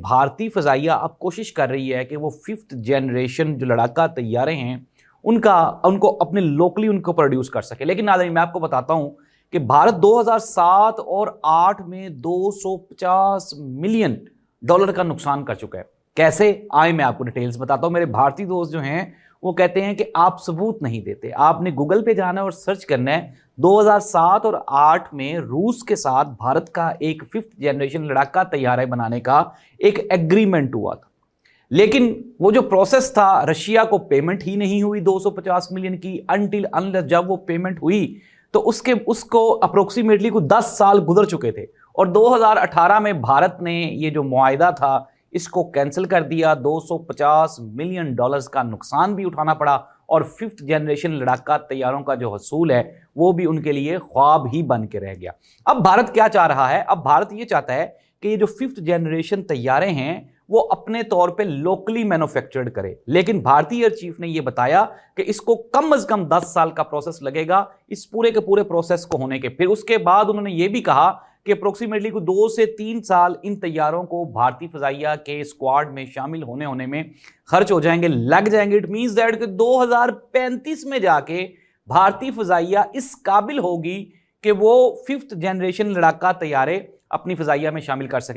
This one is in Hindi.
भारतीय फजाइया अब कोशिश कर रही है कि वो 5th जनरेशन जो लड़ाका तैयारे हैं उनको अपने लोकली उनको प्रोड्यूस कर सके। लेकिन नाज़रीन, मैं आपको बताता हूं कि भारत 2007 और 8 में 250 मिलियन डॉलर का नुकसान कर चुका है। कैसे आए, मैं आपको डिटेल्स बताता हूं। मेरे भारतीय दोस्त जो हैं वो कहते हैं कि आप सबूत नहीं देते। आपने गूगल पे जाना है और सर्च करना है 2007 और 8 में रूस के साथ भारत का एक 5th जनरेशन लड़ाका तैयारा बनाने का एक एग्रीमेंट हुआ था। लेकिन वो जो प्रोसेस था, रशिया को पेमेंट ही नहीं हुई 250 मिलियन की अनटिल अनलेस जब वो पेमेंट हुई तो उसको अप्रोक्सीमेटली को 10 साल गुजर चुके थे। और 2018 में भारत ने ये जो मुआहिदा था इसको कैंसिल कर दिया। 250 मिलियन डॉलर्स का नुकसान भी उठाना पड़ा और 5th जनरेशन लड़ाका तैयारों का जो हसूल है वो भी उनके लिए ख्वाब ही बन के रह गया। अब भारत क्या चाह रहा है? अब भारत ये चाहता है कि ये जो 5th जनरेशन तैयारे हैं वो अपने तौर पे लोकली मैन्युफैक्चर्ड करे। लेकिन भारतीय एयर चीफ ने यह बताया कि इसको कम से कम 10 साल का प्रोसेस लगेगा इस पूरे के पूरे प्रोसेस को होने के। फिर उसके बाद उन्होंने यह भी कहा कि अप्रोक्सीमेटली 2 से 3 साल इन तैयारों को भारतीय फजाइया के स्क्वाड में शामिल होने में खर्च हो जाएंगे, लग जाएंगे। इट मींस दैट कि 2035 में जाके भारतीय फजाइया इस काबिल होगी कि वो 5th जनरेशन लड़ाका तैयारे अपनी फजाइया में शामिल कर सके।